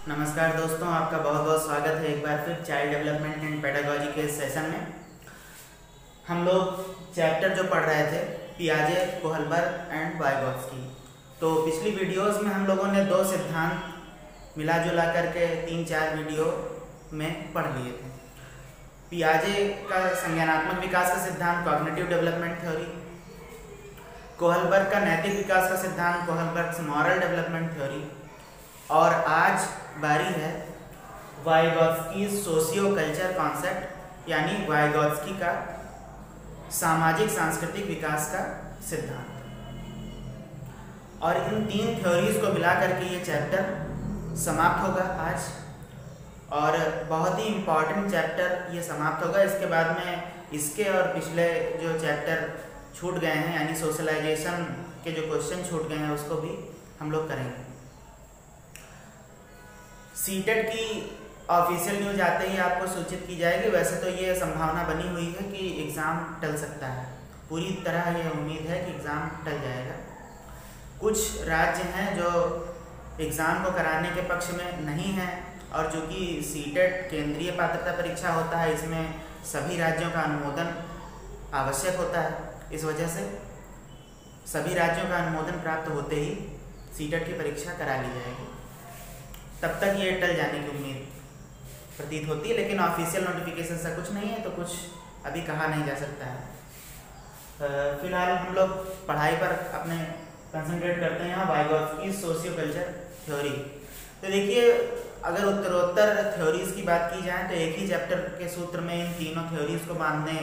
नमस्कार दोस्तों, आपका बहुत बहुत स्वागत है एक बार फिर चाइल्ड डेवलपमेंट एंड पेडागॉजी के सेशन में। हम लोग चैप्टर जो पढ़ रहे थे पियाजे, कोहलबर्ग एंड वाइगोत्स्की। तो पिछली वीडियोस में हम लोगों ने दो सिद्धांत मिला जुला करके 3-4 वीडियो में पढ़ लिए थे। पियाजे का संज्ञानात्मक विकास का सिद्धांत कॉग्निटिव डेवलपमेंट थ्योरी, कोहलबर्ग का नैतिक विकास का सिद्धांत कोहलबर्ग्स मॉरल डेवलपमेंट थ्योरी, और आज बारी है वाइगोत्स्की सोशियो कल्चर कॉन्सेप्ट यानी वाइगोत्स्की का सामाजिक सांस्कृतिक विकास का सिद्धांत। और इन 3 थ्योरीज को मिला करके ये चैप्टर समाप्त होगा आज, और बहुत ही इम्पॉर्टेंट चैप्टर ये समाप्त होगा। इसके बाद में इसके और पिछले जो चैप्टर छूट गए हैं यानी सोशलाइजेशन के जो क्वेश्चन छूट गए हैं उसको भी हम लोग करेंगे। सीटेट की ऑफिशियल न्यूज आते ही आपको सूचित की जाएगी। वैसे तो ये संभावना बनी हुई है कि एग्ज़ाम टल सकता है, पूरी तरह ये उम्मीद है कि एग्ज़ाम टल जाएगा। कुछ राज्य हैं जो एग्ज़ाम को कराने के पक्ष में नहीं हैं, और चूँकि सीटेट केंद्रीय पात्रता परीक्षा होता है, इसमें सभी राज्यों का अनुमोदन आवश्यक होता है। इस वजह से सभी राज्यों का अनुमोदन प्राप्त होते ही सीटेट की परीक्षा करा ली जाएगी। तब तक ये टल जाने की उम्मीद प्रतीत होती है, लेकिन ऑफिशियल नोटिफिकेशन से कुछ नहीं है तो कुछ अभी कहा नहीं जा सकता है। फिलहाल हम लोग पढ़ाई पर अपने कंसंट्रेट करते हैं। यहाँ वाइगोत्स्की सोशियो कल्चर थ्योरी। तो देखिए, अगर उत्तरोत्तर थ्योरीज की बात की जाए तो एक ही चैप्टर के सूत्र में इन तीनों थ्योरीज को बांधने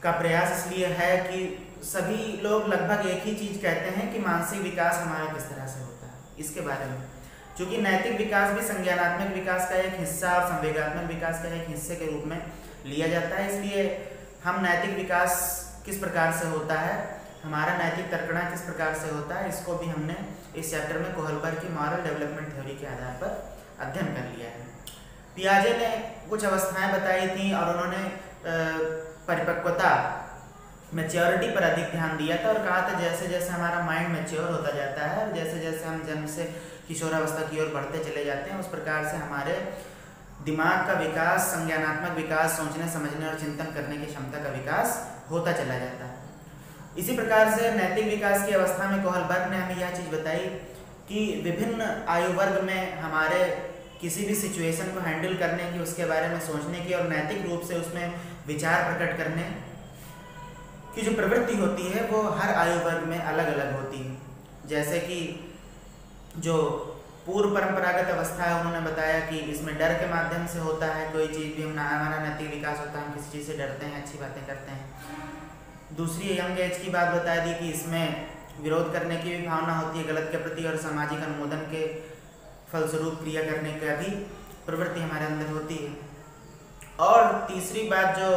का प्रयास इसलिए है कि सभी लोग लगभग एक ही चीज़ कहते हैं कि मानसिक विकास हमारा किस तरह से होता है, इसके बारे में। चूँकि नैतिक विकास भी संज्ञानात्मक विकास का एक हिस्सा और संवेगात्मक विकास का एक हिस्से के रूप में लिया जाता है, इसलिए हम नैतिक विकास किस प्रकार से होता है, हमारा नैतिक तर्कणा किस प्रकार से होता है, इसको भी हमने इस चैप्टर में कोहलबर्ग की मॉरल डेवलपमेंट थ्योरी के आधार पर अध्ययन कर लिया है। पियाजे ने कुछ अवस्थाएं बताई थी और उन्होंने परिपक्वता मैच्योरिटी पर अधिक ध्यान दिया था, और कहा था जैसे जैसे हमारा माइंड मैच्योर होता जाता है, जैसे जैसे हम जन्म से किशोरावस्था की ओर बढ़ते चले जाते हैं, उस प्रकार से हमारे दिमाग का विकास, संज्ञानात्मक विकास, सोचने समझने और चिंतन करने की क्षमता का विकास होता चला जाता है। इसी प्रकार से नैतिक विकास की अवस्था में कोहलबर्ग ने हमें यह चीज़ बताई कि विभिन्न आयु वर्ग में हमारे किसी भी सिचुएशन को हैंडल करने की, उसके बारे में सोचने की और नैतिक रूप से उसमें विचार प्रकट करने की जो प्रवृत्ति होती है वो हर आयु वर्ग में अलग अलग होती है। जैसे कि जो पूर्व परंपरागत अवस्था है, उन्होंने बताया कि इसमें डर के माध्यम से होता है, कोई चीज़ भी हमारा नैतिक विकास होता है, हम किसी चीज़ से डरते हैं, अच्छी बातें करते हैं। दूसरी यंग एज की बात बता दी कि इसमें विरोध करने की भी भावना होती है गलत के प्रति, और सामाजिक अनुमोदन के फलस्वरूप क्रिया करने का भी प्रवृत्ति हमारे अंदर होती है। और तीसरी बात जो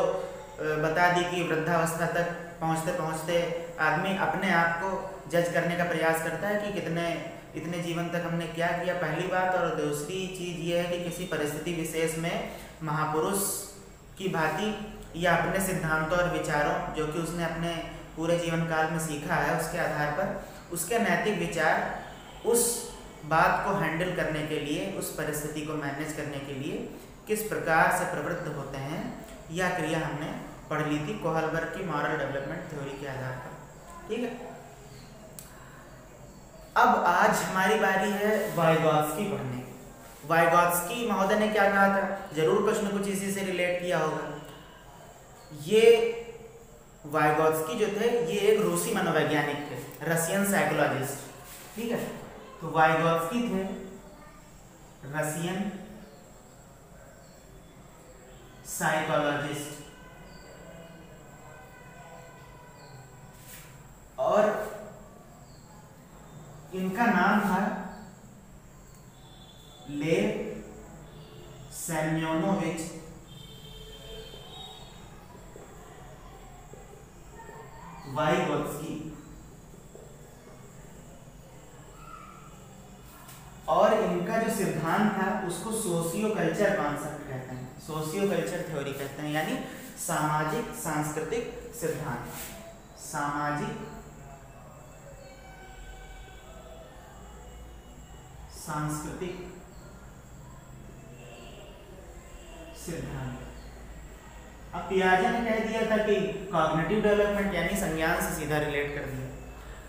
बता दी कि वृद्धावस्था तक पहुँचते पहुँचते आदमी अपने आप को जज करने का प्रयास करता है कि इतने जीवन तक हमने क्या किया, पहली बात। और दूसरी चीज़ ये है कि किसी परिस्थिति विशेष में महापुरुष की भांति या अपने सिद्धांतों और विचारों जो कि उसने अपने पूरे जीवन काल में सीखा है, उसके आधार पर उसके नैतिक विचार उस बात को हैंडल करने के लिए, उस परिस्थिति को मैनेज करने के लिए किस प्रकार से प्रवृत्त होते हैं, यह क्रिया हमने पढ़ ली थी कोहलबर्ग की मॉरल डेवलपमेंट थ्योरी के आधार पर। ठीक है, अब आज हमारी बारी है वाइगोत्स्की पढ़ने। वाइगोत्स्की महोदय ने क्या कहा था, जरूर कुछ न कुछ इसी से रिलेट किया होगा। ये वाइगोत्स्की जो थे ये एक रूसी मनोवैज्ञानिक थे, रशियन साइकोलॉजिस्ट। ठीक है, तो वाइगोत्स्की थे रशियन साइकोलॉजिस्ट, और इनका नाम था लेव सेम्योनोविच वाइगोत्स्की। और इनका जो सिद्धांत था उसको सोशियो कल्चर कॉन्सेप्ट कहते हैं, सोशियो कल्चर थ्योरी कहते हैं, यानी सामाजिक सांस्कृतिक सिद्धांत, सामाजिक सांस्कृतिक सिद्धांत। अब पियाजे ने कह दिया था कि कॉग्निटिव डेवलपमेंट यानी संज्ञान से सीधा रिलेट कर दिया।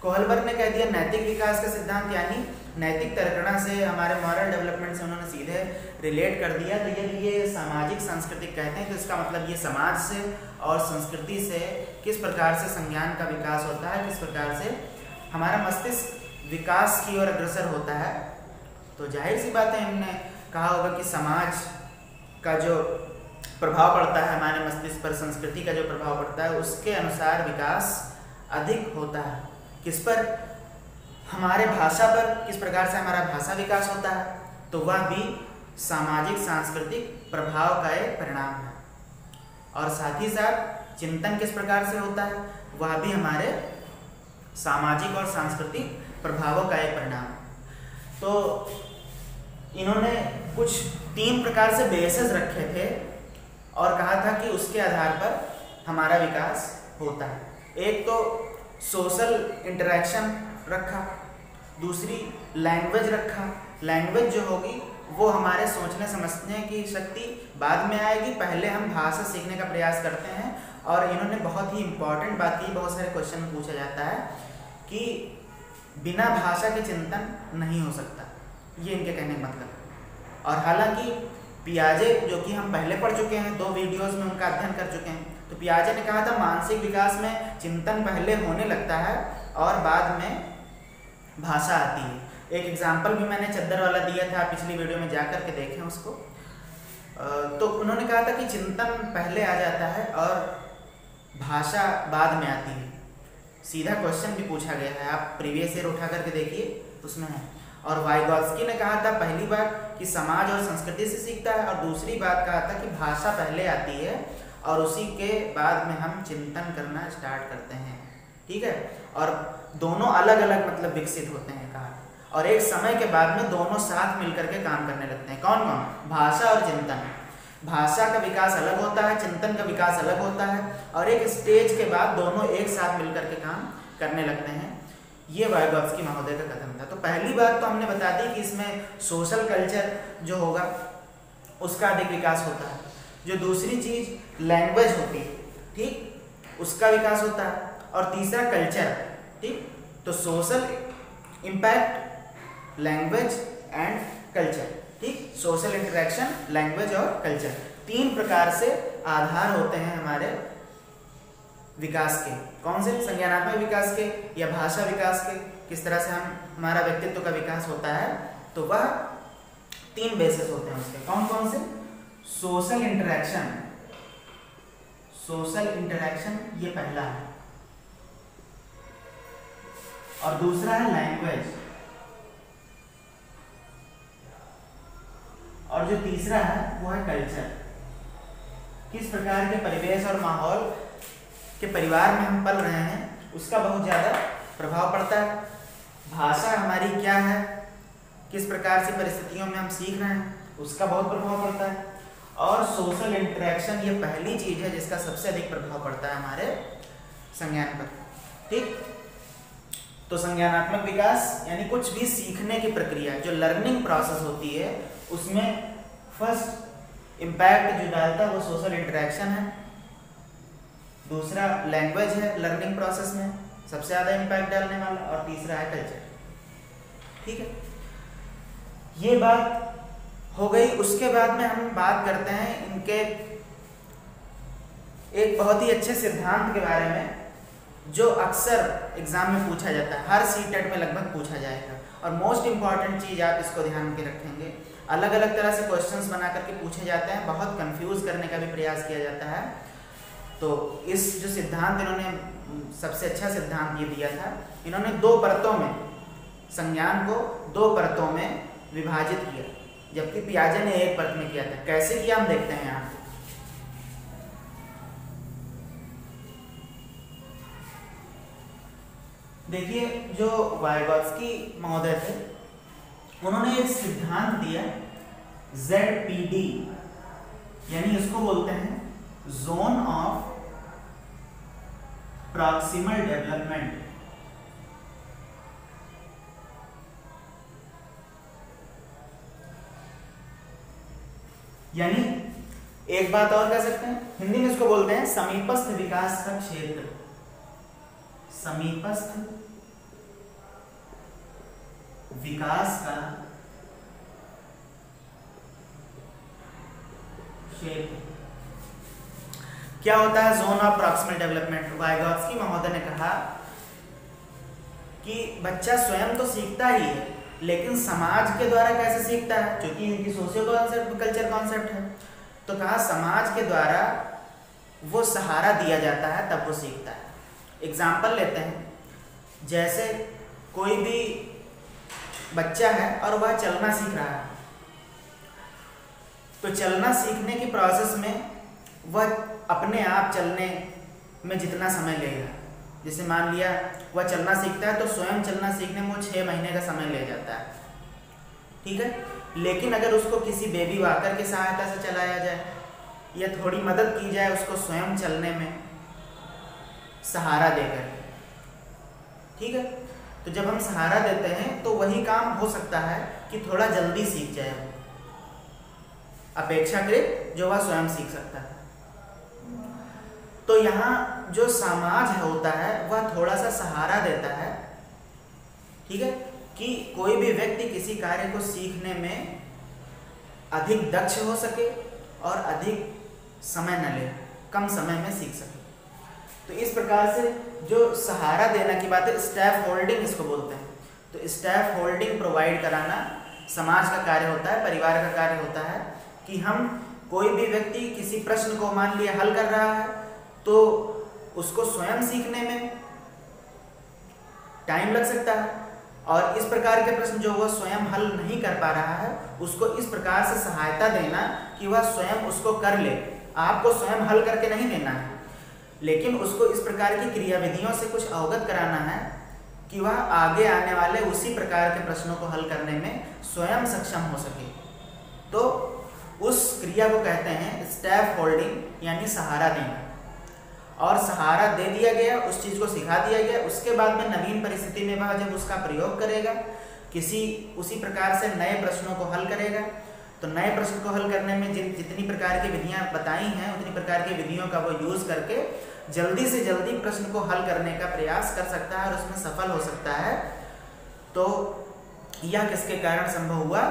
कोहलबर्ग ने कह दिया नैतिक विकास का सिद्धांत यानी नैतिक तर्कणा से हमारे मॉरल डेवलपमेंट से उन्होंने सीधे रिलेट कर दिया। तो यदि ये सामाजिक सांस्कृतिक कहते हैं तो इसका मतलब ये समाज से और संस्कृति से किस प्रकार से संज्ञान का विकास होता है, किस प्रकार से हमारा मस्तिष्क विकास की ओर अग्रसर होता है। तो जाहिर सी बात है, हमने कहा होगा कि समाज का जो प्रभाव पड़ता है हमारे मस्तिष्क पर, संस्कृति का जो प्रभाव पड़ता है, उसके अनुसार विकास अधिक होता है। किस पर? हमारे भाषा पर, किस प्रकार से हमारा भाषा विकास होता है, तो वह भी सामाजिक सांस्कृतिक प्रभाव का एक परिणाम है। और साथ ही साथ चिंतन किस प्रकार से होता है, वह भी हमारे सामाजिक और सांस्कृतिक प्रभावों का एक परिणाम है। तो इन्होंने कुछ 3 प्रकार से बेसेस रखे थे और कहा था कि उसके आधार पर हमारा विकास होता है। एक तो सोशल इंटरेक्शन रखा, दूसरी लैंग्वेज रखा। लैंग्वेज जो होगी वो हमारे सोचने समझने की शक्ति बाद में आएगी, पहले हम भाषा सीखने का प्रयास करते हैं। और इन्होंने बहुत ही इंपॉर्टेंट बात की, बहुत सारे क्वेश्चन में पूछा जाता है कि बिना भाषा के चिंतन नहीं हो सकता, ये इनके कहने का मतलब है। और हालांकि पियाजे, जो कि हम पहले पढ़ चुके हैं, 2 वीडियोस में उनका अध्ययन कर चुके हैं, तो पियाजे ने कहा था मानसिक विकास में चिंतन पहले होने लगता है और बाद में भाषा आती है। एक एग्जाम्पल भी मैंने चद्दर वाला दिया था, पिछली वीडियो में जाकर के देखें उसको। तो उन्होंने कहा था कि चिंतन पहले आ जाता है और भाषा बाद में आती है। सीधा क्वेश्चन भी पूछा गया है, आप प्रीवियस ईयर उठा करके देखिए, उसमें है। और वाइगॉत्स्की ने कहा था पहली बात कि समाज और संस्कृति से सीखता है, और दूसरी बात कहा था कि भाषा पहले आती है और उसी के बाद में हम चिंतन करना स्टार्ट करते हैं। ठीक है, और दोनों अलग अलग मतलब विकसित होते हैं कहा, और एक समय के बाद में दोनों साथ मिलकर के काम करने लगते हैं। कौन कौन? भाषा और चिंतन। भाषा का विकास अलग होता है, चिंतन का विकास अलग होता है, और एक स्टेज के बाद दोनों एक साथ मिलकर के काम करने लगते हैं। ये वाइगॉत्स्की महोदय का कथन था। तो पहली बात तो हमने बता दी कि इसमें सोशल कल्चर जो होगा उसका अधिक विकास होता है। जो दूसरी चीज लैंग्वेज होती है, ठीक, उसका विकास होता है। और तीसरा कल्चर, ठीक। तो social impact, language and culture, ठीक। सोशल इंटरेक्शन, लैंग्वेज और कल्चर, 3 प्रकार से आधार होते हैं हमारे विकास के। कौन से? संज्ञानात्मक विकास के या भाषा विकास के, किस तरह से हमारा व्यक्तित्व का विकास होता है। तो वह 3 बेसिस होते हैं उसके। कौन कौन से? सोशल इंटरेक्शन, सोशल इंटरेक्शन ये पहला है, और दूसरा है लैंग्वेज, और जो तीसरा है वो है कल्चर। किस प्रकार के परिवेश और माहौल के परिवार में हम पल रहे हैं उसका बहुत ज़्यादा प्रभाव पड़ता है। भाषा हमारी क्या है, किस प्रकार से परिस्थितियों में हम सीख रहे हैं उसका बहुत प्रभाव पड़ता है। और सोशल इंटरेक्शन ये पहली चीज़ है जिसका सबसे अधिक प्रभाव पड़ता है हमारे संज्ञान पर, ठीक। तो संज्ञानात्मक विकास यानी कुछ भी सीखने की प्रक्रिया, जो लर्निंग प्रोसेस होती है, उसमें फर्स्ट इम्पैक्ट जो डालता है वो सोशल इंटरेक्शन है। दूसरा लैंग्वेज है, लर्निंग प्रोसेस में सबसे ज़्यादा इम्पैक्ट डालने वाला, और तीसरा है कल्चर, ठीक है। ये बात हो गई। उसके बाद में हम बात करते हैं इनके एक बहुत ही अच्छे सिद्धांत के बारे में जो अक्सर एग्जाम में पूछा जाता है, हर सीटेट में लगभग पूछा जाएगा। और मोस्ट इंपॉर्टेंट चीज़ आप इसको ध्यान में रखेंगे, अलग अलग तरह से क्वेश्चंस बना करके पूछे जाते हैं, बहुत कंफ्यूज करने का भी प्रयास किया जाता है। तो इस जो सिद्धांत इन्होंने सबसे अच्छा सिद्धांत ये दिया था, इन्होंने 2 परतों में संज्ञान को 2 परतों में विभाजित किया, जबकि पियाजे ने 1 परत में किया था। कैसे किया हम देखते हैं यहाँ पे। देखिए, जो वाइगॉत्स्की महोदय थे उन्होंने एक सिद्धांत दिया ZPD, यानी इसको बोलते हैं जोन ऑफ प्रॉक्सिमल डेवलपमेंट। यानी एक बात और कह सकते हैं, हिंदी में इसको बोलते हैं समीपस्थ विकास का क्षेत्र। समीपस्थ विकास का क्षेत्र क्या होता है? Zone of proximal development. Vygotsky महोदय ने कहा कि बच्चा स्वयं तो सीखता ही है, लेकिन समाज के द्वारा कैसे सीखता है, क्योंकि इनकी सोशियो कल्चर कॉन्सेप्ट है। तो कहा समाज के द्वारा वो सहारा दिया जाता है तब वो सीखता है। एग्जाम्पल लेते हैं, जैसे कोई भी बच्चा है और वह चलना सीख रहा है, तो चलना सीखने की प्रोसेस में वह अपने आप चलने में जितना समय लेगा, जैसे मान लिया वह चलना सीखता है तो स्वयं चलना सीखने में वो 6 महीने का समय ले जाता है, ठीक है। लेकिन अगर उसको किसी बेबी वॉकर की सहायता से चलाया जाए या थोड़ी मदद की जाए उसको स्वयं चलने में सहारा देकर, ठीक है, तो जब हम सहारा देते हैं तो वही काम हो सकता है कि थोड़ा जल्दी सीख जाए वो, अपेक्षाकृत जो वह स्वयं सीख सकता है। तो यहाँ जो समाज होता है वह थोड़ा सा सहारा देता है, ठीक है, कि कोई भी व्यक्ति किसी कार्य को सीखने में अधिक दक्ष हो सके और अधिक समय न ले, कम समय में सीख सके। तो इस प्रकार से जो सहारा देना की बात है, स्टैफ होल्डिंग इसको बोलते हैं। तो स्टैफ होल्डिंग प्रोवाइड कराना समाज का कार्य होता है, परिवार का कार्य होता है कि हम कोई भी व्यक्ति किसी प्रश्न को मान लिया हल कर रहा है तो उसको स्वयं सीखने में टाइम लग सकता है, और इस प्रकार के प्रश्न जो वह स्वयं हल नहीं कर पा रहा है उसको इस प्रकार से सहायता देना कि वह स्वयं उसको कर ले। आपको स्वयं हल करके नहीं देना है, लेकिन उसको इस प्रकार की क्रियाविधियों से कुछ अवगत कराना है कि वह आगे आने वाले उसी प्रकार के प्रश्नों को हल करने में स्वयं सक्षम हो सके। तो उस क्रिया को कहते हैं स्टैफ होल्डिंग, यानी सहारा देना। और सहारा दे दिया गया, उस चीज़ को सिखा दिया गया, उसके बाद में नवीन परिस्थिति में वह जब उसका प्रयोग करेगा, किसी उसी प्रकार से नए प्रश्नों को हल करेगा, तो नए प्रश्न को हल करने में जितनी प्रकार की विधियां बताई हैं उतनी प्रकार की विधियों का वो यूज़ करके जल्दी से जल्दी प्रश्न को हल करने का प्रयास कर सकता है और उसमें सफल हो सकता है। तो यह किसके कारण संभव हुआ?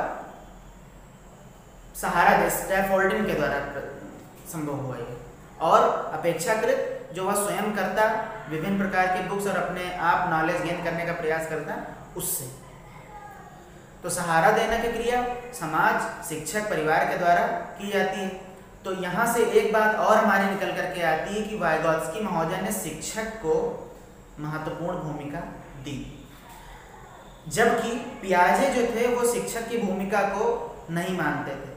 सहारा दे, स्टैफ होल्डिंग के द्वारा संभव हुआ ये। और अपेक्षाकृत जो वह स्वयं करता, विभिन्न प्रकार के बुक्स और अपने आप नॉलेज गेन करने का प्रयास करता, उससे। तो सहारा देने की क्रिया समाज, शिक्षक, परिवार के द्वारा की जाती है। तो यहाँ से एक बात और हमारी निकल करके आती है कि वाइगॉत्स्की महोदय ने शिक्षक को महत्वपूर्ण भूमिका दी, जबकि पियाजे जो थे वो शिक्षक की भूमिका को नहीं मानते थे।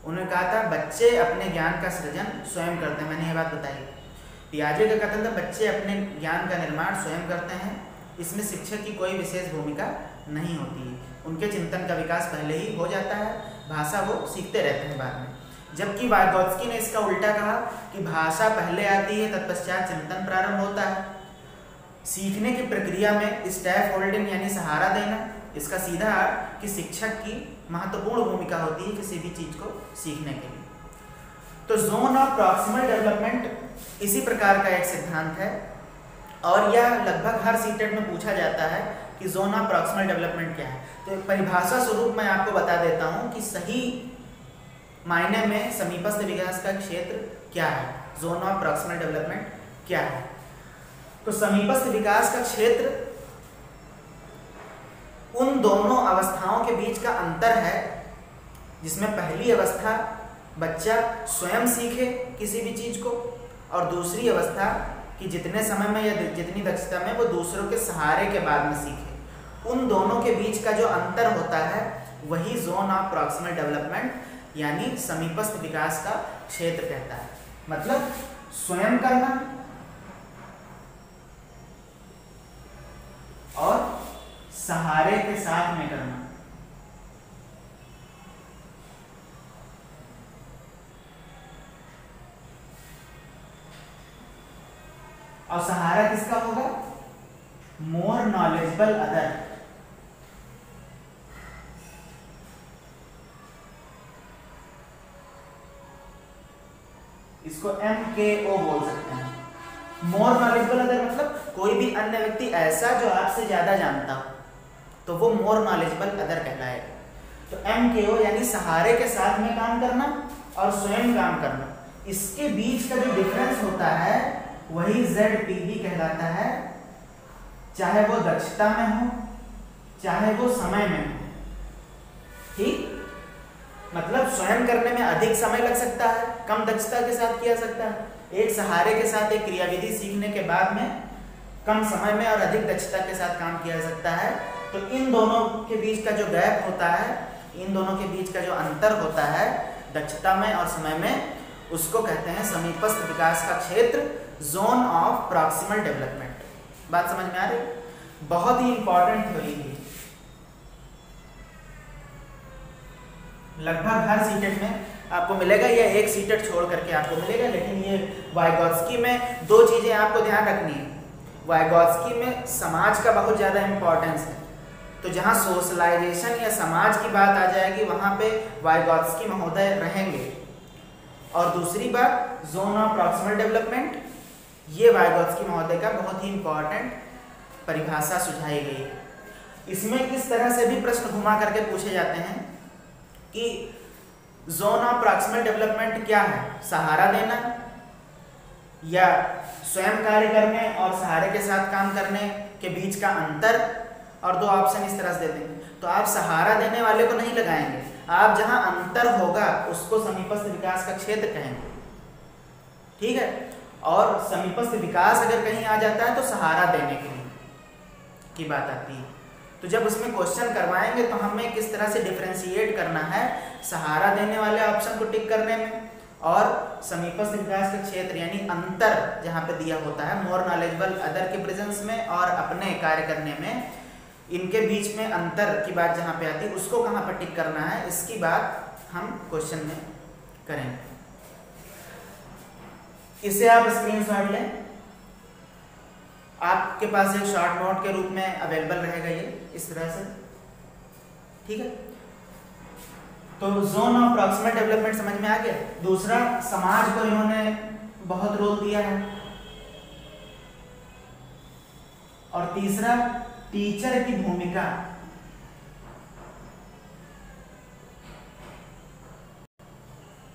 उन्होंने कहा था बच्चे अपने ज्ञान का सृजन स्वयं करते हैं। मैंने ये बात बताई। पियाजे का कथन था बच्चे अपने ज्ञान का निर्माण स्वयं करते हैं, इसमें शिक्षक की कोई विशेष भूमिका नहीं होती है। उनके चिंतन का विकास पहले ही हो जाता है, भाषा वो सीखते रहते हैं बाद में। जबकि वाइगॉत्स्की ने इसका उल्टा कहा कि भाषा पहले आती है, तत्पश्चात चिंतन प्रारंभ होता है। सीखने की प्रक्रिया में स्टैफ होल्डिंग यानी सहारा देना, इसका सीधा अर्थ कि शिक्षक की महत्वपूर्ण भूमिका होती है किसी भी चीज को सीखने के लिए। तो जोन ऑफ प्रॉक्सिमल डेवलपमेंट इसी प्रकार का एक सिद्धांत है, और यह लगभग हर सीटेट में पूछा जाता है कि जोन ऑफ प्रॉक्सिमल डेवलपमेंट क्या है। तो परिभाषा स्वरूप मैं आपको बता देता हूं कि सही मायने में समीपस्थ विकास का क्षेत्र क्या है, जोन ऑफ प्रॉक्सिमल डेवलपमेंट क्या है। तो समीपस्थ विकास का क्षेत्र उन दोनों अवस्थाओं के बीच का अंतर है, जिसमें पहली अवस्था बच्चा स्वयं सीखे किसी भी चीज को, और दूसरी अवस्था कि जितने समय में या जितनी दक्षता में वो दूसरों के सहारे के बाद में सीखे। उन दोनों के बीच का जो अंतर होता है वही जोन ऑफ प्रॉक्सिमल डेवलपमेंट यानी समीपस्थ विकास का क्षेत्र कहता है। मतलब स्वयं करना और सहारे के साथ में करना। और सहारा किसका होगा? More knowledgeable other. इसको MKO बोल सकते हैं। मोर नॉलेजेबल अदर मतलब कोई भी अन्य व्यक्ति ऐसा जो आपसे ज्यादा जानता हो, तो वो मोर नॉलेजेबल अदर कहलाएगा। तो MKO यानी सहारे के साथ में काम करना और स्वयं काम करना, इसके बीच का जो डिफरेंस होता है वही ZPB कहलाता है, चाहे वो दक्षता में हो चाहे वो समय में हो। ठीक, मतलब स्वयं करने में अधिक समय लग सकता है, कम दक्षता के साथ किया सकता है। एक सहारे के साथ एक क्रियाविधि सीखने के बाद में कम समय में और अधिक दक्षता के साथ काम किया जा सकता है। तो इन दोनों के बीच का जो गैप होता है, इन दोनों के बीच का जो अंतर होता है दक्षता में और समय में, उसको कहते हैं समीपस्थ विकास का क्षेत्र, जोन ऑफ प्रॉक्सिमल डेवलपमेंट। बात समझ में आ रही? बहुत ही इंपॉर्टेंट थ्योरी है, लगभग हर सीटेट में आपको मिलेगा, या एक सीटेट छोड़ करके आपको मिलेगा। लेकिन ये वाइगोत्स्की में दो चीजें आपको ध्यान रखनी है। वाइगोत्स्की में समाज का बहुत ज्यादा इंपॉर्टेंस है, तो जहाँ सोशलाइजेशन या समाज की बात आ जाएगी वहां पे वाइगोत्स्की महोदय रहेंगे। और दूसरी बात जोन ऑफ प्रॉक्सिमल डेवलपमेंट, ये वाइगोत्स्की महोदय का बहुत ही इंपॉर्टेंट परिभाषा सुझाई गई है। इसमें किस तरह से भी प्रश्न घुमा करके पूछे जाते हैं कि जोन ऑफ प्रॉक्सिमल डेवलपमेंट क्या है, सहारा देना या स्वयं कार्य करने और सहारे के साथ काम करने के बीच का अंतर, और दो ऑप्शन इस तरह से दे देंगे। तो आप सहारा देने वाले को नहीं लगाएंगे, आप जहां अंतर होगा उसको समीपस्थ विकास का क्षेत्र कहेंगे। ठीक है, और समीपस्थ विकास अगर कहीं आ जाता है तो सहारा देने के लिए की बात आती है। तो जब उसमें क्वेश्चन करवाएंगे तो हमें किस तरह से डिफरेंशिएट करना है सहारा देने वाले ऑप्शन को टिक करने में और समीपस्थ विकास का क्षेत्र यानी अंतर जहां पे दिया होता है मोर नॉलेजेबल अदर के प्रेजेंस में और अपने कार्य करने में, इनके बीच में अंतर की बात जहां पे आती है उसको कहां पर टिक करना है, इसकी बात हम क्वेश्चन में करेंगे। इसे आप स्क्रीनशॉट लें, आपके पास एक शॉर्ट नोट के रूप में अवेलेबल रहेगा ये इस तरह से। ठीक है, तो जोन ऑफ प्रॉक्सिमल डेवलपमेंट समझ में आ गया। दूसरा, समाज को इन्होंने बहुत रोल दिया है। और तीसरा, टीचर की भूमिका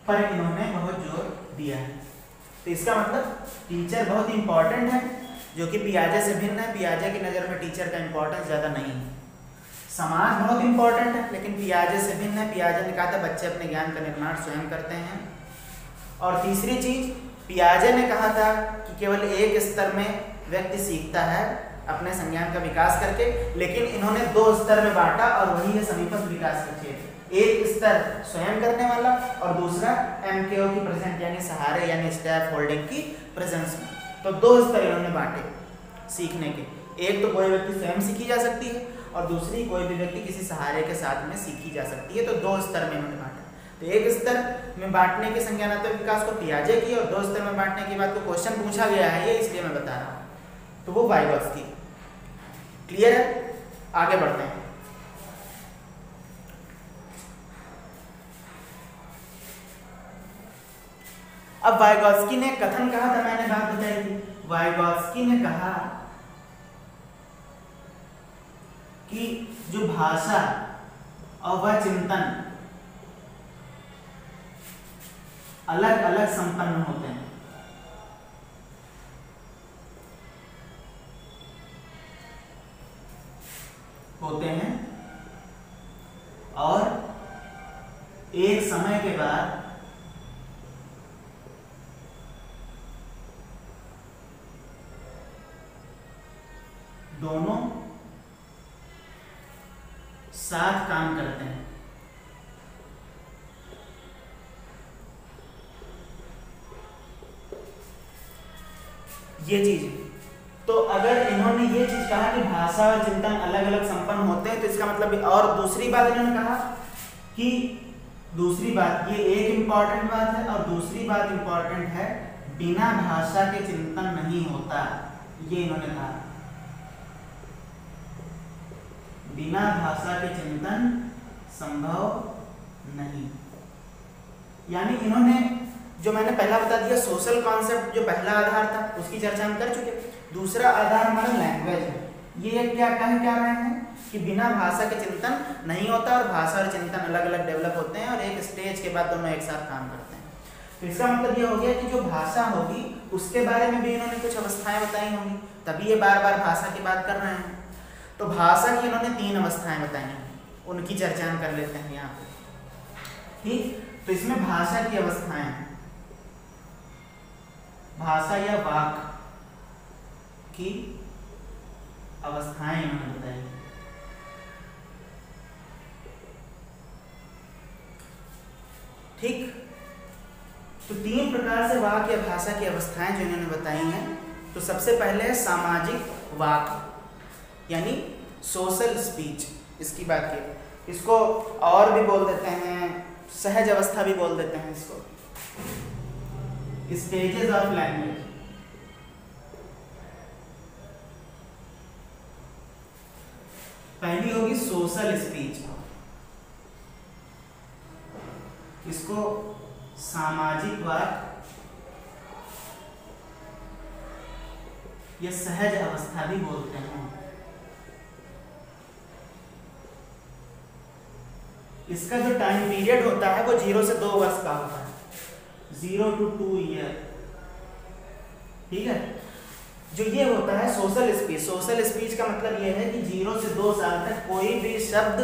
पर इन्होंने बहुत जोर दिया है। तो इसका मतलब टीचर बहुत इंपॉर्टेंट है, जो कि पियाजे से भिन्न है। पियाजे की नज़र में टीचर का इंपॉर्टेंस ज़्यादा नहीं है। समाज बहुत इंपॉर्टेंट है लेकिन पियाजे से भिन्न है। पियाजे ने कहा था बच्चे अपने ज्ञान का निर्माण स्वयं करते हैं। और तीसरी चीज, पियाजे ने कहा था कि केवल एक स्तर में व्यक्ति सीखता है अपने संज्ञान का विकास करके, लेकिन इन्होंने दो स्तर में बांटा और वही है समीपस्थ विकास का क्षेत्र। एक स्तर स्वयं करने वाला और दूसरा MKO की प्रेजेंट यानी सहारे यानी स्टैफ होल्डिंग की प्रेजेंस में। तो दो स्तर इन्होंने बांटे सीखने के, एक तो कोई व्यक्ति स्वयं सीखी जा सकती है और दूसरी कोई भी व्यक्ति किसी सहारे के साथ में सीखी जा सकती है। तो दो स्तर में इन्होंने बांटा। तो एक स्तर में बांटने के संज्ञानात्मक विकास को पियाजे की और दो स्तर में बांटने की बात को क्वेश्चन पूछा गया है, ये इसलिए मैं बता रहा हूँ। तो वो वाइगोत्स्की। क्लियर है? आगे बढ़ते हैं। अब वाइगोत्स्की ने कथन कहा था, मैंने बात बताई थी। वाइगोत्स्की ने कहा कि जो भाषा और वह चिंतन अलग अलग संपन्न होते हैं। और एक समय के बाद दोनों साथ काम करते हैं। ये चीज, तो अगर इन्होंने ये चीज कहा कि भाषा और चिंतन अलग अलग संपन्न होते हैं, तो इसका मतलब, और दूसरी बात इन्होंने कहा कि दूसरी बात, ये एक इंपॉर्टेंट बात है और दूसरी बात इंपॉर्टेंट है, बिना भाषा के चिंतन नहीं होता। ये इन्होंने कहा, बिना भाषा के चिंतन संभव नहीं। यानी इन्होंने जो मैंने पहला बता दिया सोशल कॉन्सेप्ट, जो पहला आधार था उसकी चर्चा हम कर चुके। दूसरा आधार हमारा लैंग्वेज है। ये क्या कह रहे हैं कि बिना भाषा के चिंतन नहीं होता और भाषा और चिंतन अलग अलग डेवलप होते हैं और एक स्टेज के बाद दोनों एक साथ काम करते हैं। तो इसका मतलब ये हो गया कि जो भाषा होगी उसके बारे में भी इन्होंने कुछ अवस्थाएं बताई होंगी, तभी ये बार बार भाषा की बात कर रहे हैं। तो भाषा की इन्होंने 3 अवस्थाएं बताई हैं, उनकी चर्चा हम कर लेते हैं यहाँ पे। ठीक, तो इसमें भाषा की अवस्थाएं, भाषा या वाक की अवस्थाएं इन्होंने बताई। ठीक, तो 3 प्रकार से वाक या भाषा की अवस्थाएं जो इन्होंने बताई हैं। तो सबसे पहले है सामाजिक वाक यानी सोशल स्पीच, इसकी बात की। इसको और भी बोल देते हैं, सहज अवस्था भी बोल देते हैं इसको, स्टेजेस ऑफ लैंग्वेज। पहली होगी सोशल स्पीच, इसको सामाजिक वाक या सहज अवस्था भी बोलते हैं। इसका जो टाइम पीरियड होता है वो 0 से 2 वर्ष का होता है, 0 to 2 ईयर। ठीक है, जो ये होता है सोशल स्पीच। सोशल स्पीच का मतलब ये है कि 0 से 2 साल तक कोई भी शब्द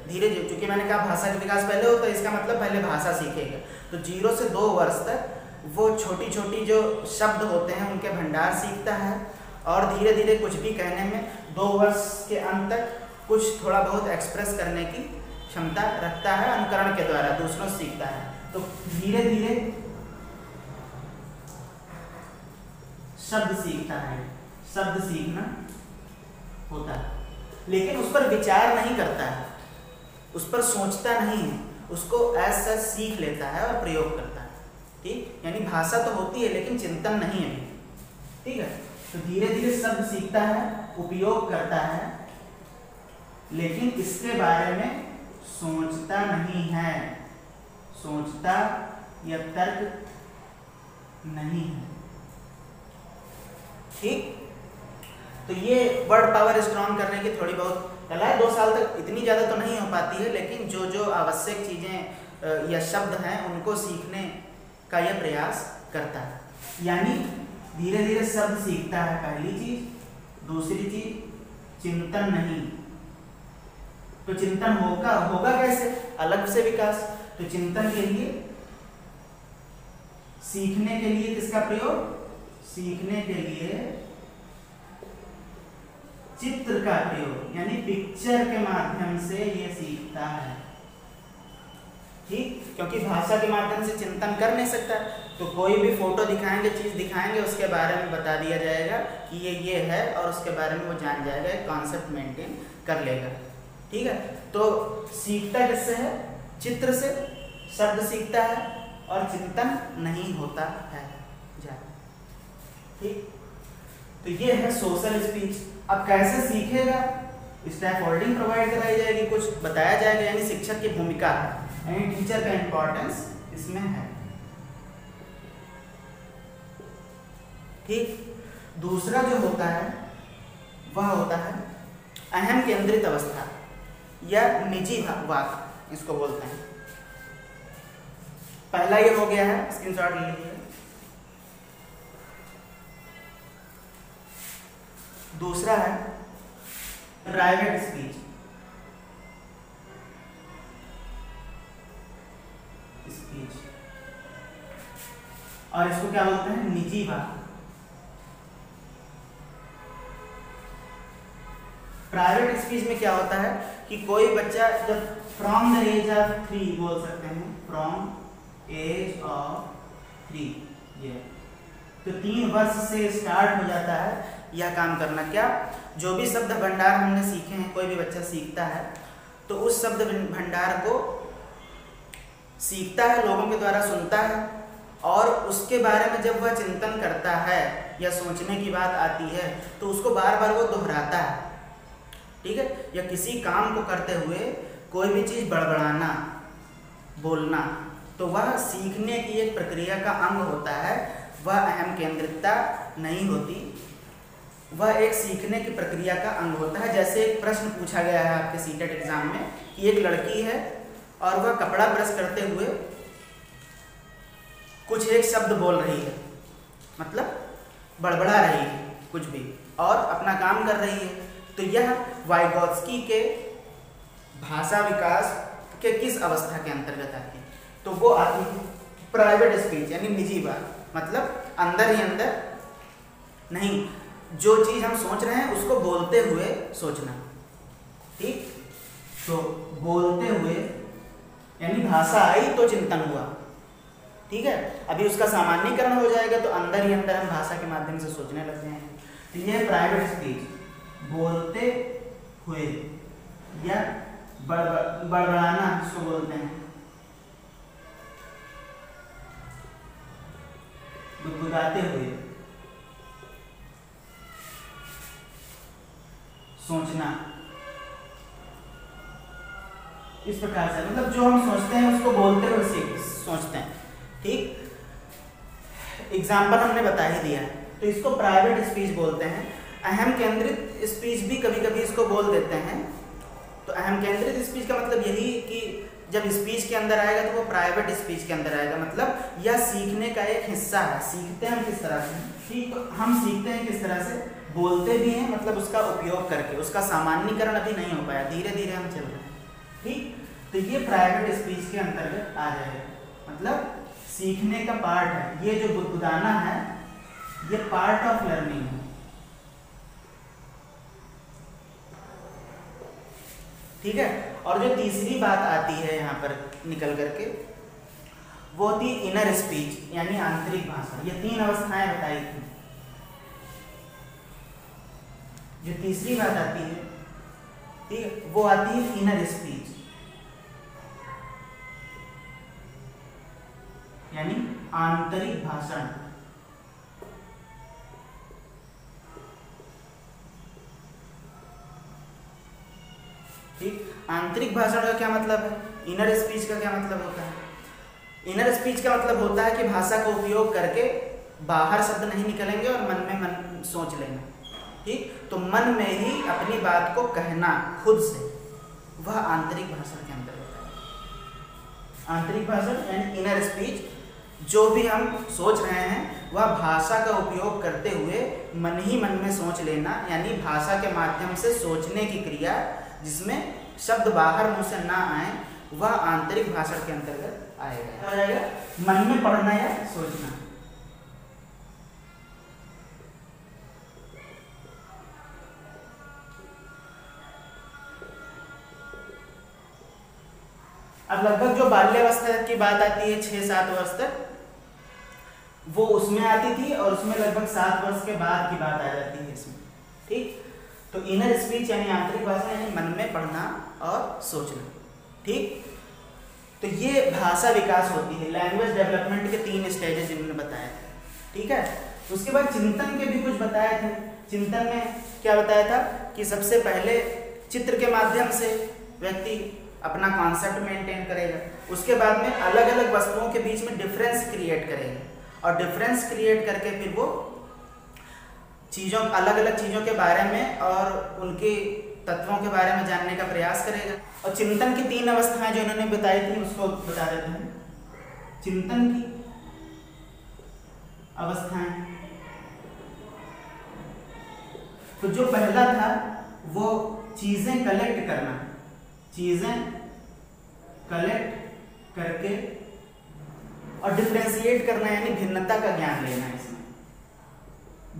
धीरे धीरे, चूंकि मैंने कहा भाषा का विकास पहले होता है, इसका मतलब पहले भाषा सीखेगा। तो 0 से 2 वर्ष तक वो छोटी छोटी जो शब्द होते हैं उनके भंडार सीखता है और धीरे धीरे कुछ भी कहने में 2 वर्ष के अंत तक कुछ थोड़ा बहुत एक्सप्रेस करने की क्षमता रखता है, अनुकरण के द्वारा दूसरों से सीखता है। तो धीरे धीरे शब्द सीखता है, शब्द सीखना होता है, लेकिन उस पर विचार नहीं करता है, उस पर सोचता नहीं है, उसको ऐसा सीख लेता है और प्रयोग करता है। ठीक, यानी भाषा तो होती है लेकिन चिंतन नहीं है। ठीक है, तो धीरे धीरे शब्द सीखता है, उपयोग करता है, लेकिन इसके बारे में सोचता नहीं है, सोचता या तर्क नहीं है। ठीक, तो ये वर्ड पावर स्ट्रॉन्ग करने की थोड़ी बहुत कला है। 2 साल तक इतनी ज़्यादा तो नहीं हो पाती है, लेकिन जो जो आवश्यक चीज़ें या शब्द हैं उनको सीखने का यह प्रयास करता है। यानी धीरे धीरे शब्द सीखता है, पहली चीज। दूसरी चीज चिंतन नहीं। तो चिंतन होगा कैसे? अलग से विकास। तो चिंतन के लिए, सीखने के लिए किसका प्रयोग? सीखने के लिए चित्र का प्रयोग, यानी पिक्चर के माध्यम से ये सीखता है। ठीक, क्योंकि भाषा के माध्यम से चिंतन कर नहीं सकता, तो कोई भी फोटो दिखाएंगे, चीज दिखाएंगे, उसके बारे में बता दिया जाएगा कि ये है, और उसके बारे में वो जान जाएगा, एक कॉन्सेप्ट मेंटेन कर लेगा। ठीक है, तो सीखता किससे है? चित्र से। शब्द सीखता है और चिंतन नहीं होता है। ठीक, तो ये है सोशल स्पीच। अब कैसे सीखेगा? स्कैफोल्डिंग प्रोवाइड कराई जाएगी, कुछ बताया जाएगा, यानी शिक्षक की भूमिका है, यानी टीचर का इंपॉर्टेंस इसमें है। ठीक, दूसरा जो होता है वह होता है अहम केंद्रित अवस्था या निजी वाक, इसको बोलते हैं। पहला ये हो गया है, स्क्रीनशॉट ले लीजिए। दूसरा है प्राइवेट स्पीच। और इसको क्या बोलते हैं? निजी वाक। प्राइवेट स्पीच में क्या होता है कि कोई बच्चा जब फ्रॉम द एज ऑफ 3 बोल सकते हैं, फ्रॉम एज ऑफ 3, ये तो 3 वर्ष से स्टार्ट हो जाता है यह काम करना। क्या? जो भी शब्द भंडार हमने सीखे हैं, कोई भी बच्चा सीखता है तो उस शब्द भंडार को सीखता है, लोगों के द्वारा सुनता है, और उसके बारे में जब वह चिंतन करता है या सोचने की बात आती है तो उसको बार बार वो दोहराता है। ठीक है, या किसी काम को करते हुए कोई भी चीज़ बड़बड़ाना, बोलना, तो वह सीखने की एक प्रक्रिया का अंग होता है, वह अहम केंद्रितता नहीं होती, वह एक सीखने की प्रक्रिया का अंग होता है। जैसे एक प्रश्न पूछा गया है आपके सीटेट एग्जाम में कि एक लड़की है और वह कपड़ा ब्रश करते हुए कुछ एक शब्द बोल रही है, मतलब बड़बड़ा रही है कुछ भी और अपना काम कर रही है, तो यह वाइगोत्स्की के भाषा विकास के किस अवस्था के अंतर्गत आती है? तो वो आती है प्राइवेट स्पीच, यानी निजी बात, मतलब अंदर ही अंदर नहीं, जो चीज हम सोच रहे हैं उसको बोलते हुए सोचना। ठीक, तो बोलते हुए यानी भाषा आई तो चिंतन हुआ। ठीक है, अभी उसका सामान्यीकरण हो जाएगा तो अंदर ही अंदर हम भाषा के माध्यम से सोचने लग जाएंगे। तो यह प्राइवेट स्पीच, बोलते हुए या बड़बड़ाना जिसको बोलते हैं, गुदगुदाते हुए सोचना, इस प्रकार से, मतलब जो हम सोचते हैं उसको बोलते हुए सोचते हैं। ठीक, एग्जाम्पल हमने बता ही दिया है, तो इसको प्राइवेट स्पीच बोलते हैं। अहम केंद्रित स्पीच भी कभी कभी इसको बोल देते हैं। तो अहम केंद्रित स्पीच का मतलब यही कि जब स्पीच के अंदर आएगा तो वो प्राइवेट स्पीच के अंदर आएगा, मतलब यह सीखने का एक हिस्सा है। सीखते हैं हम किस तरह से? ठीक, तो हम सीखते हैं किस तरह से? बोलते भी हैं, मतलब उसका उपयोग करके, उसका सामान्यीकरण अभी नहीं हो पाया, धीरे धीरे हम चल रहे हैं। ठीक, तो ये प्राइवेट स्पीच के अंतर्गत आ जाएगा, मतलब सीखने का पार्ट है। ये जो गुदगुदाना है ये पार्ट ऑफ लर्निंग है। ठीक है, और जो तीसरी बात आती है यहाँ पर निकल करके वो होती है इनर स्पीच, यानी आंतरिक भाषा। ये 3 अवस्थाएं बताई थी। जो तीसरी बात आती है, ठीक है, वो आती है इनर स्पीच, यानी आंतरिक भाषण। ठीक, आंतरिक भाषण का क्या मतलब है? इनर स्पीच का क्या मतलब होता है? इनर स्पीच का मतलब होता है कि भाषा का उपयोग करके बाहर शब्द नहीं निकलेंगे और मन में मन सोच लेना। ठीक, तो मन में ही अपनी बात को कहना खुद से, वह आंतरिक भाषण के अंदर होता है। आंतरिक भाषण यानी इनर स्पीच, जो भी हम सोच रहे हैं वह भाषा का उपयोग करते हुए मन ही मन में सोच लेना, यानी भाषा के माध्यम से सोचने की क्रिया जिसमें शब्द बाहर मुंह से ना आए, वह आंतरिक भाषण के अंतर्गत आएगा। हो जाएगा मन में पढ़ना या सोचना। अब लगभग जो बाल्यावस्था की बात आती है 6-7 वर्ष तक, वो उसमें आती थी और उसमें लगभग 7 वर्ष के बाद की बात आ जाती है इसमें। ठीक, तो इनर स्पीच यानी आंतरिक भाषा यानी मन में पढ़ना और सोचना। ठीक, तो ये भाषा विकास होती है। लैंग्वेज डेवलपमेंट के 3 स्टेजेस जिन्होंने बताए थे। ठीक है, उसके बाद चिंतन के भी कुछ बताए थे। चिंतन में क्या बताया था कि सबसे पहले चित्र के माध्यम से व्यक्ति अपना कॉन्सेप्ट मेंटेन करेगा, उसके बाद में अलग अलग वस्तुओं के बीच में डिफरेंस क्रिएट करेगा और डिफरेंस क्रिएट करके फिर वो चीज़ों, अलग अलग चीज़ों के बारे में और उनके तत्वों के बारे में जानने का प्रयास करेगा। और चिंतन की 3 अवस्थाएं जो इन्होंने बताई थी उसको बता देते हैं। चिंतन की अवस्थाएं, तो जो पहला था वो चीजें कलेक्ट करना, चीजें कलेक्ट करके और डिफरेंशिएट करना, यानी भिन्नता का ज्ञान लेना। इसमें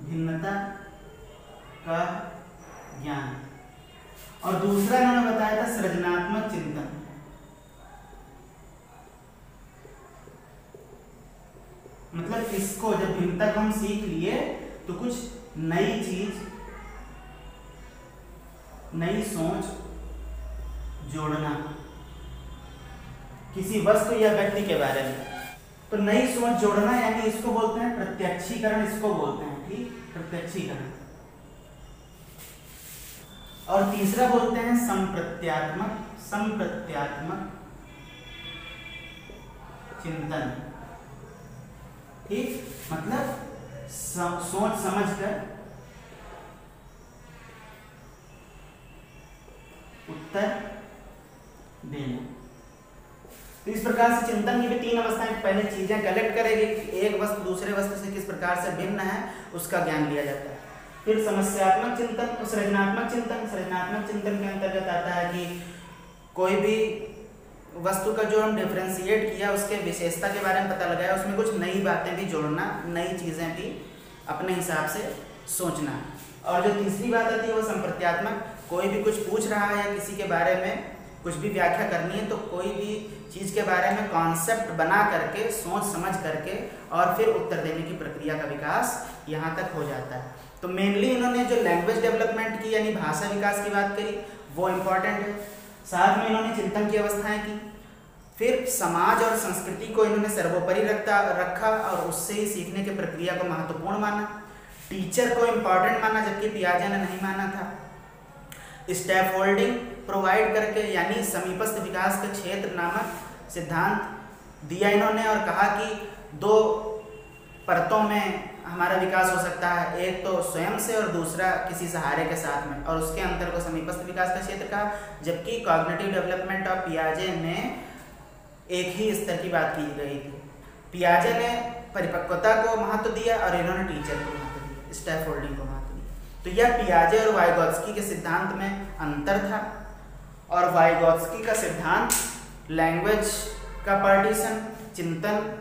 भिन्नता का ज्ञान। और दूसरा मैंने बताया था सृजनात्मक चिंतन। मतलब इसको जब भिन्नता को हम सीख लिए तो कुछ नई चीज, नई सोच जोड़ना किसी वस्तु या व्यक्ति के बारे में। तो नई सोच जोड़ना यानी इसको बोलते हैं प्रत्यक्षीकरण, इसको बोलते हैं। ठीक, प्रत्यक्षीकरण। और तीसरा बोलते हैं संप्रत्यात्मक, संप्रत्यात्मक चिंतन, ठीक, मतलब सोच समझ कर उत्तर देना। तो इस प्रकार से चिंतन की भी 3 अवस्थाएं, पहले चीजें कलेक्ट करेगी, एक वस्तु दूसरे वस्तु से किस प्रकार से भिन्न है उसका ज्ञान लिया जाता है। फिर समस्यात्मक चिंतन, सृजनात्मक चिंतन। सृजनात्मक चिंतन के अंतर्गत आता है कि कोई भी वस्तु का जो हम डिफरेंशिएट किया उसके विशेषता के बारे में पता लगाया, उसमें कुछ नई बातें भी जोड़ना, नई चीजें भी अपने हिसाब से सोचना। और जो तीसरी बात आती है वो संप्रत्यात्मक, कोई भी कुछ पूछ रहा है या किसी के बारे में कुछ भी व्याख्या करनी है तो कोई भी चीज के बारे में कॉन्सेप्ट बना करके, सोच समझ करके और फिर उत्तर देने की प्रक्रिया का विकास यहाँ तक हो जाता है। तो मेनली इन्होंने जो लैंग्वेज डेवलपमेंट की यानी भाषा विकास की बात करी वो इम्पोर्टेंट है, साथ में इन्होंने चिंतन की अवस्थाएं की, फिर समाज और संस्कृति को इन्होंने सर्वोपरि रखा और उससे ही सीखने की प्रक्रिया को महत्वपूर्ण माना, टीचर को इम्पोर्टेंट माना जबकि पियाजे ने नहीं माना था, स्टेप होल्डिंग प्रोवाइड करके यानी समीपस्थ विकास के क्षेत्र नामक सिद्धांत दिया इन्होंने और कहा कि 2 परतों में हमारा विकास हो सकता है, एक तो स्वयं से और दूसरा किसी सहारे के साथ में, और उसके अंतर को समीपस्थ विकास का क्षेत्र कहा, जबकि कॉग्निटिव डेवलपमेंट ऑफ पियाजे में एक ही स्तर की बात की गई थी। पियाजे ने परिपक्वता को महत्व दिया और इन्होंने टीचर को महत्व दिया, स्टेप होल्डिंग को महत्व दिया। तो यह पियाजे और वाइगोत्स्की के सिद्धांत में अंतर था, और वाइगोत्स्की का सिद्धांत लैंग्वेज का पार्टीशन, चिंतन,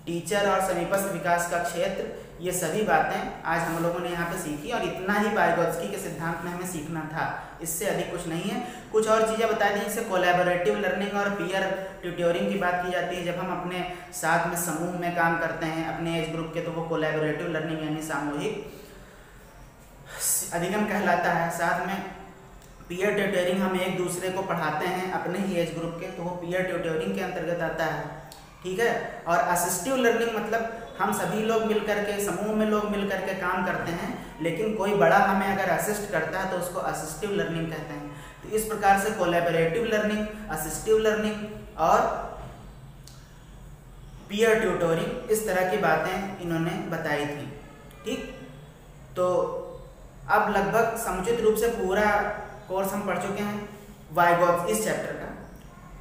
टीचर और समीपस्थ विकास का क्षेत्र, ये सभी बातें आज हम लोगों ने यहाँ पे सीखी और इतना ही वाइगोत्स्की के सिद्धांत में हमें सीखना था, इससे अधिक कुछ नहीं है। कुछ और चीज़ें बता दी, जैसे कोलैबोरेटिव लर्निंग और पीयर ट्यूटोरिंग की बात की जाती है, जब हम अपने साथ में समूह में काम करते हैं अपने एज ग्रुप के, तो वो कोलैबोरेटिव लर्निंग यानी सामूहिक अधिगम कहलाता है। साथ में पीयर ट्यूटोरिंग, हम एक दूसरे को पढ़ाते हैं अपने ही एज ग्रुप के, तो वो पीयर ट्यूटोरिंग के अंतर्गत आता है, ठीक है। और असिस्टिव लर्निंग मतलब हम सभी लोग मिलकर के, समूह में लोग मिलकर के काम करते हैं, लेकिन कोई बड़ा हमें अगर असिस्ट करता है तो उसको असिस्टिव लर्निंग कहते हैं। तो इस प्रकार से कोलैबोरेटिव लर्निंग, असिस्टिव लर्निंग और पीयर ट्यूटोरिंग, इस तरह की बातें इन्होंने बताई थी, ठीक। तो अब लगभग समुचित रूप से पूरा कोर्स हम पढ़ चुके हैं वाइगोत्स्की, इस चैप्टर का,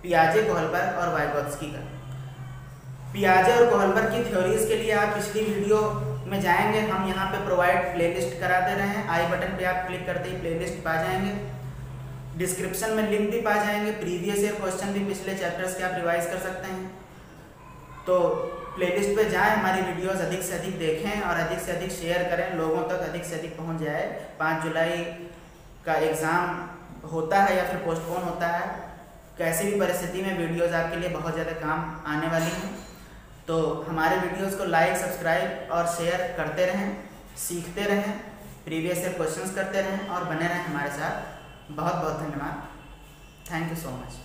पियाजे, कोहलबर्ग और वाइगोत्स्की का। पियाजे और कोहलबर्ग की थ्योरीज के लिए आप पिछली वीडियो में जाएंगे, हम यहाँ पे प्रोवाइड प्लेलिस्ट करा दे रहे हैं, आई बटन पे आप क्लिक करते ही प्लेलिस्ट पा जाएंगे, डिस्क्रिप्शन में लिंक भी पा जाएंगे, प्रीवियस ईयर क्वेश्चन भी पिछले चैप्टर्स के आप रिवाइज कर सकते हैं। तो प्लेलिस्ट पे जाएं, हमारी वीडियोस अधिक से अधिक देखें और अधिक से अधिक शेयर करें, लोगों तक अधिक से अधिक पहुँच जाए। 5 जुलाई का एग्ज़ाम होता है या फिर पोस्टपोन होता है, कैसी भी परिस्थिति में वीडियोस आपके लिए बहुत ज़्यादा काम आने वाली हैं। तो हमारे वीडियोस को लाइक, सब्सक्राइब और शेयर करते रहें, सीखते रहें, प्रीवियस ईयर क्वेश्चंस करते रहें और बने रहें हमारे साथ। बहुत बहुत धन्यवाद। Thank you so much.